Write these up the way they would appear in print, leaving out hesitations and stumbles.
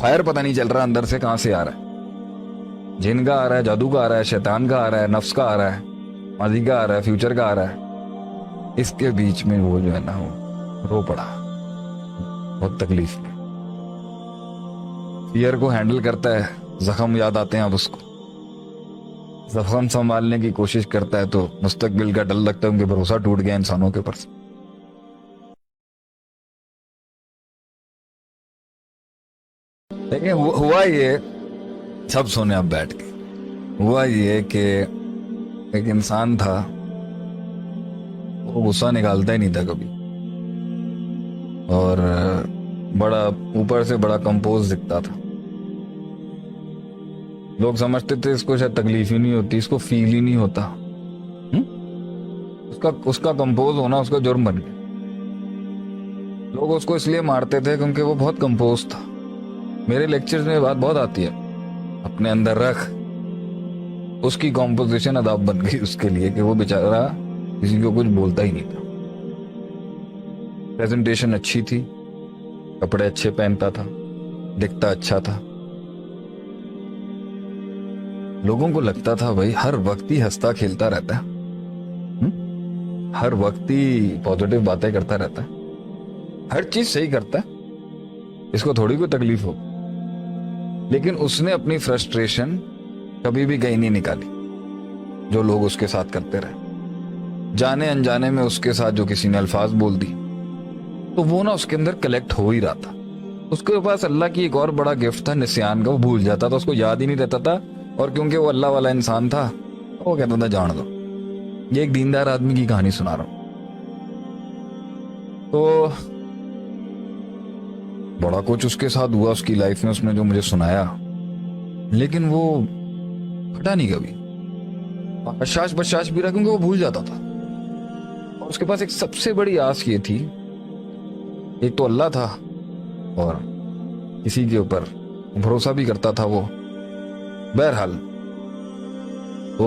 Fire पता नहीं चल रहा अंदर से कहां से आ रहा है। जिन का आ रहा है, जादू का आ रहा है, शैतान का आ रहा है, नफ्स का आ रहा है, माजी का आ रहा है, फ्यूचर का आ रहा है। इसके बीच में वो जो है ना वो रो पड़ा, बहुत तकलीफ में। फियर को हैंडल करता है, जख्म याद आते हैं अब उसको, जख्म संभालने की कोशिश करता है तो मुस्तकबिल का डर लगता है, उनके भरोसा टूट गया इंसानों के ऊपर से। लेकिन हुआ ये, सब सुने अब बैठ के, हुआ ये कि एक इंसान था, वो गुस्सा निकालता ही नहीं था कभी, और बड़ा ऊपर से बड़ा कंपोज दिखता था। लोग समझते थे इसको शायद तकलीफ ही नहीं होती, इसको फील ही नहीं होता। उसका कंपोज होना उसका जुर्म बन गया। लोग उसको इसलिए मारते थे क्योंकि वो बहुत कंपोज था। मेरे लेक्चर्स में बात बहुत आती है, अपने अंदर रख। उसकी कॉम्पोजिशन अदाब बन गई उसके लिए कि वो बेचारा किसी को कुछ बोलता ही नहीं था। प्रेजेंटेशन अच्छी थी, कपड़े अच्छे पहनता था, दिखता अच्छा था, लोगों को लगता था भाई हर वक्त ही हंसता खेलता रहता है, हर वक्त ही पॉजिटिव बातें करता रहता है, हर चीज सही करता है, इसको थोड़ी कोई तकलीफ हो। लेकिन उसने अपनी फ्रस्ट्रेशन कभी भी कहीं नहीं निकाली, जो लोग उसके साथ करते रहे। जाने अनजाने में उसके साथ जो किसी ने अल्फाज बोल दी तो वो ना उसके अंदर कलेक्ट हो ही रहा था। उसके पास अल्लाह की एक और बड़ा गिफ्ट था, निस्यान का। वो भूल जाता था, उसको याद ही नहीं रहता था। और क्योंकि वो अल्लाह वाला इंसान था, वो कहता था जान दो। ये एक दीनदार आदमी की कहानी सुना रहा हूं। तो बड़ा कुछ उसके साथ हुआ उसकी लाइफ में, उसने जो मुझे सुनाया, लेकिन वो फटा नहीं कभी। बशाश बशाश भी रहा, क्योंकि वो भूल जाता था। और उसके पास एक सबसे बड़ी आस ये थी, एक तो अल्लाह था और किसी के ऊपर भरोसा भी करता था वो। बहरहाल तो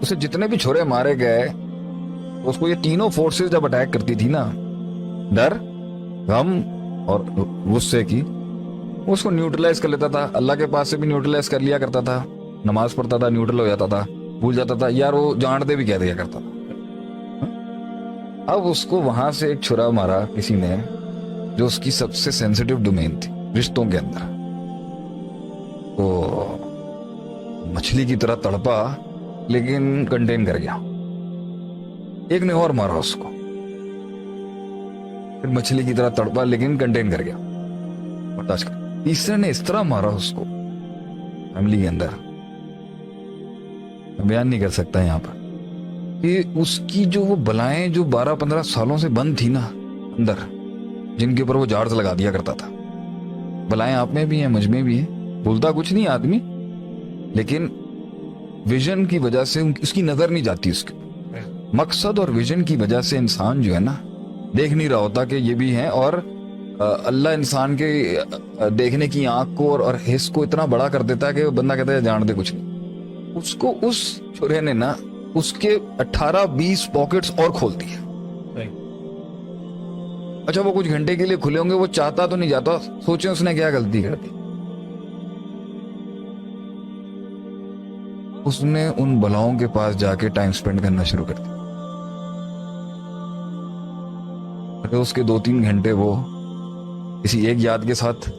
उसे जितने भी छुरे मारे गए, तो उसको ये तीनों फोर्सेस जब अटैक करती थी ना, डर, गम और गुस्से की, वो उसको न्यूट्रलाइज कर लेता था। अल्लाह के पास से भी न्यूट्रलाइज कर लिया करता था, नमाज पढ़ता था, न्यूट्रल हो जाता था, भूल जाता था यार, वो जानते भी कह दिया करता था। अब उसको वहां से एक छुरा मारा किसी ने, जो उसकी सबसे सेंसिटिव डोमेन थी रिश्तों के अंदर। तो मछली की तरह तड़पा, लेकिन कंटेन कर गया। एक ने और मारा उसको, फिर मछली की तरह तड़पा लेकिन कंटेन कर गया, बर्दाश्त कर। तीसरे ने इस तरह मारा उसको फैमिली के अंदर, बयान नहीं कर सकता यहां पर, कि उसकी जो वो बलाएं जो 12-15 सालों से बंद थी ना अंदर, जिनके ऊपर वो झाड़ से लगा दिया करता था। बलाएं आप में भी हैं, मुझ में भी है, बोलता कुछ नहीं आदमी, लेकिन विजन की वजह से उसकी नजर नहीं जाती उसके मकसद, और विजन की वजह से इंसान जो है ना देख नहीं रहा होता कि ये भी है। और अल्लाह इंसान के देखने की आंख को और हिस्स को इतना बड़ा कर देता है कि बंदा कहता है जान दे कुछ नहीं। उसको उस छुरे ने ना उसके 18-20 पॉकेट्स और खोल दिए। अच्छा, वो कुछ घंटे के लिए खुले होंगे, वो चाहता तो नहीं जाता। सोचे उसने क्या गलती कर दी। उसने उन बलाओं के पास जाके टाइम स्पेंड करना शुरू कर दिया। रोज के 2-3 घंटे वो किसी एक याद के साथ,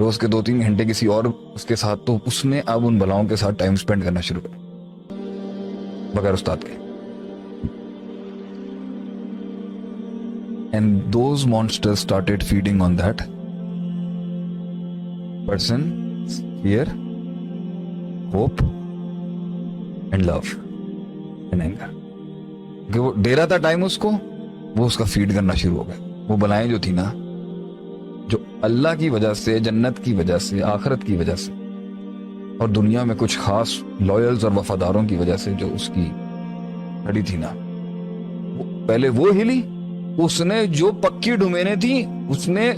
रोज के 2-3 घंटे किसी और उसके साथ। तो उसने अब उन बलाओं के साथ टाइम स्पेंड करना शुरू कर दिया बगैर उस्ताद के। And those monsters started feeding on that person, fear, hope and love and anger. कि वो दे रहा था टाइम उसको, वो उसका फीड करना शुरू हो गया। वो बलाएं जो थी ना, जो अल्लाह की वजह से, जन्नत की वजह से, आखिरत की वजह से और दुनिया में कुछ खास लॉयल्स और वफादारों की वजह से जो उसकी खड़ी थी ना, पहले वो हिली। उसने जो पक्की डोमेने थी, उसने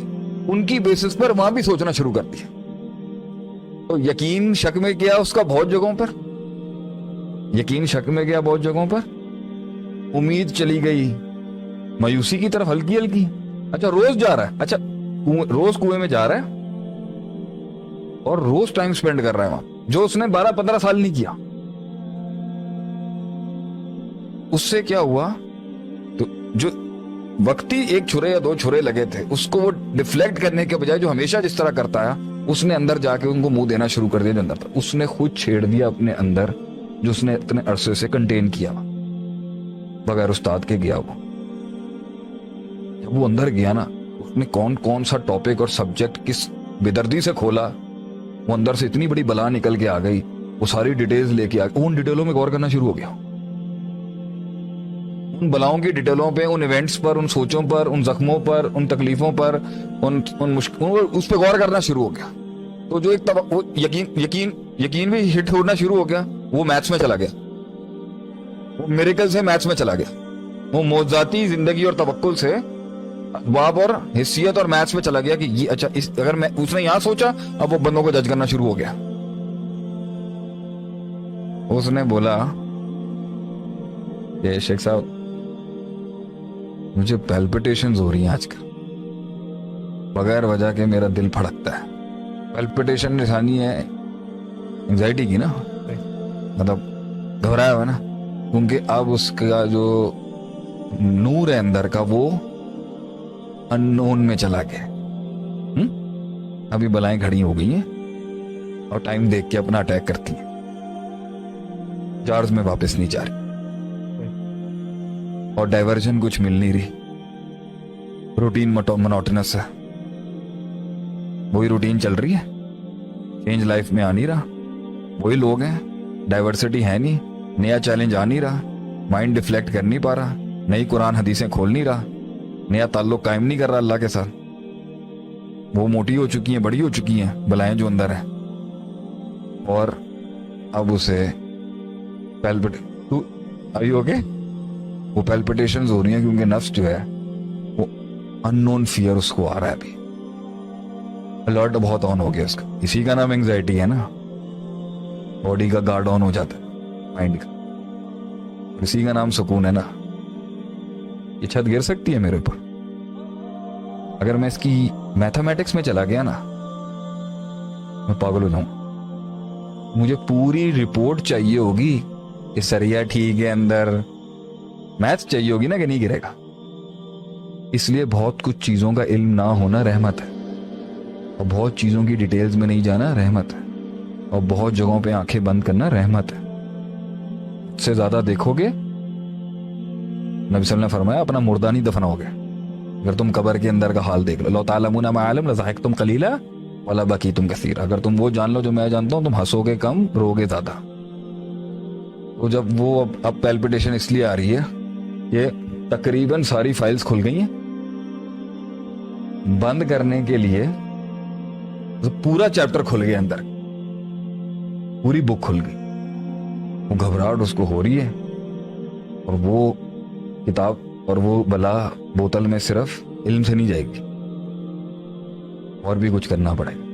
उनकी बेसिस पर वहां भी सोचना शुरू कर दिया। तो यकीन शक में किया उसका बहुत जगहों पर, यकीन शक में गया बहुत जगहों पर, उम्मीद चली गई मायूसी की तरफ हल्की हल्की। अच्छा, रोज जा रहा है, अच्छा रोज कुएं में जा रहा है और रोज टाइम स्पेंड कर रहा है वहां, जो उसने 12-15 साल नहीं किया। उससे क्या हुआ, तो जो वक्ती एक छुरे या 2 छुरे लगे थे, उसको वो डिफ्लेक्ट करने के बजाय जो हमेशा जिस तरह करता है, उसने अंदर जाके उनको मुंह देना शुरू कर दिया जो अंदर था। उसने खुद छेड़ दिया अपने अंदर जो उसने इतने अरसे से कंटेन किया, बगैर उस्ताद के गया। वो जब वो अंदर गया ना, उसने कौन कौन सा टॉपिक और सब्जेक्ट किस बेदर्दी से खोला, वो अंदर से इतनी बड़ी बला निकल के आ गई। वो सारी डिटेल्स लेके आ गया, उन डिटेलों में गौर करना शुरू हो गया, उन बलाओं की डिटेलों पे, उन इवेंट्स पर, उन सोचों पर, उन जख्मों पर, उन तकलीफों पर, उन मुश्किलों, उस पर गौर करना शुरू हो गया। तो जो एक वो यकीन भी हिट होना शुरू हो गया। वो मैथ्स में चला गया, वो मिरेकल से मैथ्स में चला गया, वो मौजाती जिंदगी और तवक्कुल से बाब और हिस्सियत और मैथ्स में चला गया कि ये अच्छा, अगर मैं उसने यहां सोचा, अब वो बंदों को जज करना शुरू हो गया। उसने बोला ये शेख साहब, मुझे पैल्पिटेशंस हो रही हैं आजकल, बगैर वजह के मेरा दिल फड़कता है। पैल्पिटेशन निशानी है एंजाइटी की ना, मतलब घबराया हुआ ना, क्योंकि अब उसका जो नूर है अंदर का, वो अननोन में चला गया। अभी बलाएं खड़ी हो गई हैं और टाइम देख के अपना अटैक करती हैं, जार्ज में वापस नहीं जा रही और डाइवर्जन कुछ मिल नहीं रही। रूटीन मोनोटोनस है, वही रूटीन चल रही है, चेंज लाइफ में आ नहीं रहा, वही लोग हैं, डाइवर्सिटी है नहीं, नया चैलेंज आ नहीं रहा, माइंड डिफ्लेक्ट कर नहीं पा रहा, नई कुरान हदीसें खोल नहीं रहा, नया ताल्लुक कायम नहीं कर रहा अल्लाह के साथ। वो मोटी हो चुकी हैं, बड़ी हो चुकी हैं बलाएं जो अंदर है, और अब उसे वो पैल्पिटेशंस हो रही हैं क्योंकि नफ्स जो है वो अननोन फियर उसको आ रहा है। अभी अलर्ट बहुत ऑन हो गया उसका, इसी का नाम एंजाइटी है ना, बॉडी का गार्ड ऑन हो जाता है माइंड का, इसी का नाम सुकून है ना। ये छत गिर सकती है मेरे ऊपर, अगर मैं इसकी मैथमेटिक्स में चला गया ना, मैं पागल हो जाऊं। मुझे पूरी रिपोर्ट चाहिए होगी कि सरिया ठीक है अंदर, मैथ्स चाहिए होगी ना कि नहीं गिरेगा। इसलिए बहुत कुछ चीजों का इल्म ना होना रहमत है, और बहुत चीजों की डिटेल्स में नहीं जाना रहमत है, और बहुत जगहों पे आंखें बंद करना रहमत है। इससे ज्यादा देखोगे, नबी सल्लल्लाहु अलैहि वसल्लम ने फरमाया, अपना मुर्दा नहीं दफनाओगे। अगर तुम कब्र के अंदर का हाल देख लो, लौ तालमूना मा अअलम लज़हकतुम कलीला वला बकीतुम कसीरा, अगर तुम वो जान लो जो मैं जानता हूं, तुम हंसोगे कम, रोगे ज्यादा। तो जब वो अब पैल्पिटेशन इसलिए आ रही है, ये तकरीबन सारी फाइल्स खुल गई हैं, बंद करने के लिए तो पूरा चैप्टर खुल गया अंदर, पूरी बुक खुल गई। वो घबराहट उसको हो रही है, और वो किताब और वो बला बोतल में सिर्फ इल्म से नहीं जाएगी, और भी कुछ करना पड़ेगा।